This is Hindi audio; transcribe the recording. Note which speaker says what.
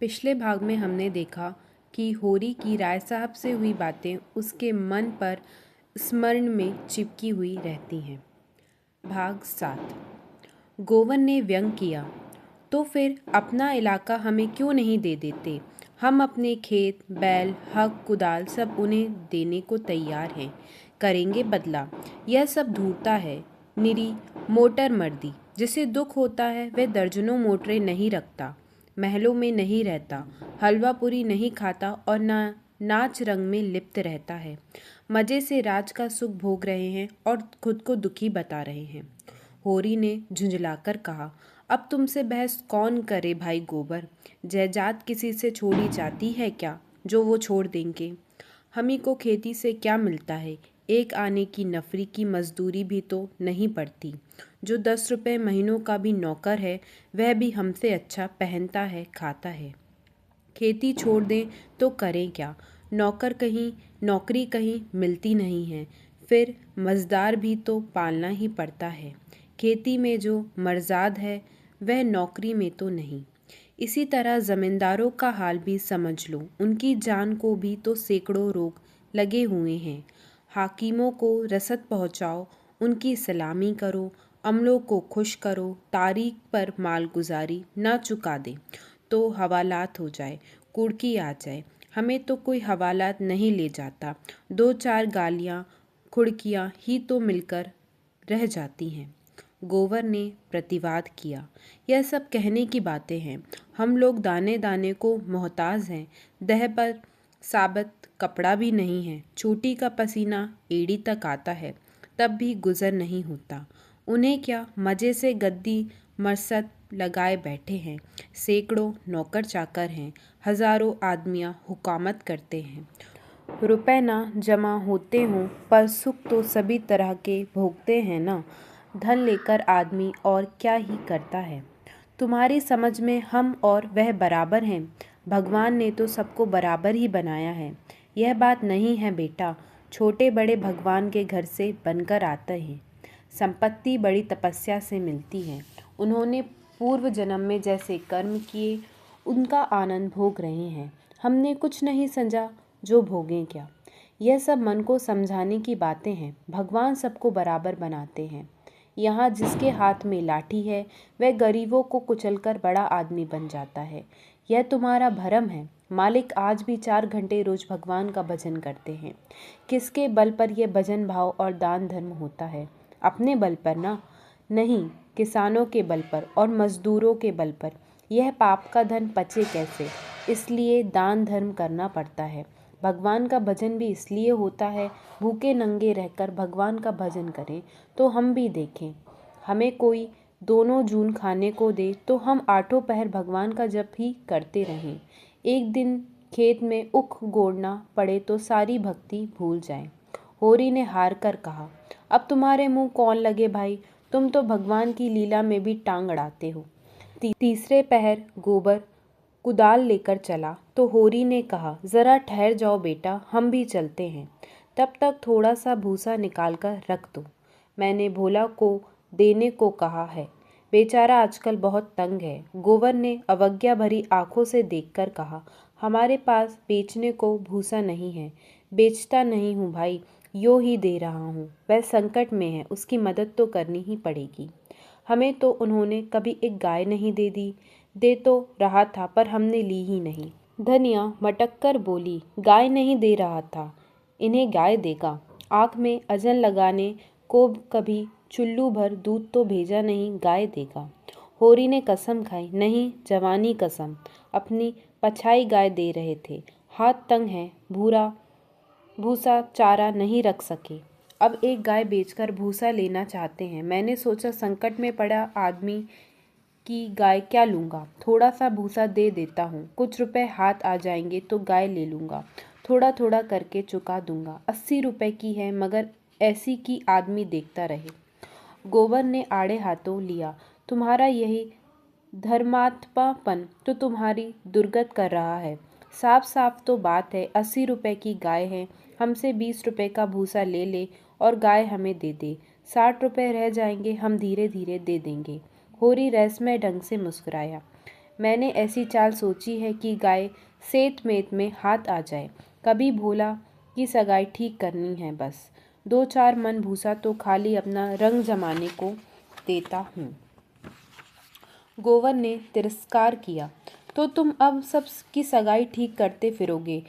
Speaker 1: पिछले भाग में हमने देखा कि होरी की राय साहब से हुई बातें उसके मन पर स्मरण में चिपकी हुई रहती हैं। भाग 7। गोवन ने व्यंग किया, तो फिर अपना इलाका हमें क्यों नहीं दे देते? हम अपने खेत, बैल, हक, कुदाल सब उन्हें देने को तैयार हैं। करेंगे बदला। यह सब धूर्ता है, निरी मोटर मर्दी। जिसे दुख होता है वह दर्जनों मोटरें नहीं रखता, महलों में नहीं रहता, हलवा पूरी नहीं खाता और नाच रंग में लिप्त रहता है। मज़े से राज का सुख भोग रहे हैं और खुद को दुखी बता रहे हैं। होरी ने झुंझलाकर कहा, अब तुमसे बहस कौन करे भाई गोबर? जायदाद किसी से छोड़ी जाती है क्या जो वो छोड़ देंगे? हमी को खेती से क्या मिलता है? एक आने की नफरी की मजदूरी भी तो नहीं पड़ती। जो 10 रुपए महीनों का भी नौकर है वह भी हमसे अच्छा पहनता है, खाता है। खेती छोड़ दें तो करें क्या? नौकरी कहीं मिलती नहीं है। फिर मज़दार भी तो पालना ही पड़ता है। खेती में जो मर्जाद है वह नौकरी में तो नहीं। इसी तरह ज़मींदारों का हाल भी समझ लो। उनकी जान को भी तो सैकड़ों रोग लगे हुए हैं। हाकिमों को रसद पहुंचाओ, उनकी सलामी करो, अमलों को खुश करो, तारीख पर मालगुजारी ना चुका दे तो हवालात हो जाए, कुड़की आ जाए। हमें तो कोई हवालात नहीं ले जाता। 2-4 गालियाँ खुड़कियाँ ही तो मिलकर रह जाती हैं। गोवर ने प्रतिवाद किया, यह सब कहने की बातें हैं। हम लोग दाने दाने को मोहताज हैं। देह पर साबत कपड़ा भी नहीं है। चोटी का पसीना एड़ी तक आता है, तब भी गुजर नहीं होता। उन्हें क्या, मज़े से गद्दी मरसद लगाए बैठे हैं। सैकड़ों नौकर चाकर हैं, हजारों आदमियाँ हुकूमत करते हैं। रुपए ना जमा होते हों पर सुख तो सभी तरह के भोगते हैं ना। धन लेकर आदमी और क्या ही करता है। तुम्हारी समझ में हम और वह बराबर हैं। भगवान ने तो सबको बराबर ही बनाया है। यह बात नहीं है बेटा। छोटे बड़े भगवान के घर से बनकर आते हैं। संपत्ति बड़ी तपस्या से मिलती है। उन्होंने पूर्व जन्म में जैसे कर्म किए उनका आनंद भोग रहे हैं। हमने कुछ नहीं समझा जो भोगें क्या। यह सब मन को समझाने की बातें हैं। भगवान सबको बराबर बनाते हैं। यहाँ जिसके हाथ में लाठी है वह गरीबों को कुचलकर बड़ा आदमी बन जाता है। यह तुम्हारा भरम है। मालिक आज भी 4 घंटे रोज भगवान का भजन करते हैं। किसके बल पर यह भजन भाव और दान धर्म होता है? अपने बल पर ना? नहीं, किसानों के बल पर और मजदूरों के बल पर। यह पाप का धन पचे कैसे? इसलिए दान धर्म करना पड़ता है। भगवान का भजन भी इसलिए होता है। भूखे नंगे रहकर भगवान का भजन करें तो हम भी देखें। हमें कोई दोनों जून खाने को दे तो हम 8 पहर भगवान का जप ही करते रहें। एक दिन खेत में उख गोड़ना पड़े तो सारी भक्ति भूल जाए। होरी ने हार कर कहा, अब तुम्हारे मुंह कौन लगे भाई? तुम तो भगवान की लीला में भी टांग अड़ाते हो। तीसरे पहर गोबर कुदाल लेकर चला तो होरी ने कहा, ज़रा ठहर जाओ बेटा, हम भी चलते हैं। तब तक थोड़ा सा भूसा निकाल कर रख दो। मैंने भोला को देने को कहा है। बेचारा आजकल बहुत तंग है। गोवर ने अवज्ञा भरी आंखों से देखकर कहा, हमारे पास बेचने को भूसा नहीं है। बेचता नहीं हूँ भाई, यो ही दे रहा हूँ। वह संकट में है, उसकी मदद तो करनी ही पड़ेगी। हमें तो उन्होंने कभी एक गाय नहीं दे दी। दे तो रहा था पर हमने ली ही नहीं। धनिया मटक कर बोली, गाय नहीं दे रहा था, इन्हें गाय देगा। आँख में अजन लगाने को कभी चुल्लू भर दूध तो भेजा नहीं, गाय देगा। होरी ने कसम खाई, नहीं जवानी कसम, अपनी पछाई गाय दे रहे थे। हाथ तंग है, भूसा चारा नहीं रख सके। अब एक गाय बेचकर भूसा लेना चाहते हैं। मैंने सोचा संकट में पड़ा आदमी की गाय क्या लूँगा, थोड़ा सा भूसा दे देता हूँ। कुछ रुपए हाथ आ जाएंगे तो गाय ले लूँगा। थोड़ा थोड़ा करके चुका दूँगा। 80 रुपए की है, मगर ऐसी कि आदमी देखता रहे। गोबर ने आड़े हाथों लिया, तुम्हारा यही धर्मात्मापन तो तुम्हारी दुर्गत कर रहा है। साफ साफ तो बात है, 80 रुपए की गाय है, हमसे 20 रुपए का भूसा ले ले और गाय हमें दे दे। 60 रुपए रह जाएंगे, हम धीरे धीरे दे देंगे। होरी रहस्यमय ढंग से मुस्कुराया। मैंने ऐसी चाल सोची है कि गाय सेत मेत में हाथ आ जाए। कभी भोला की सगाई ठीक करनी है बस। 2-4 मन भूसा तो खाली अपना रंग जमाने को देता हूँ। गोवर ने तिरस्कार किया। तो तुम अब सब की सगाई ठीक करते फिरोगे?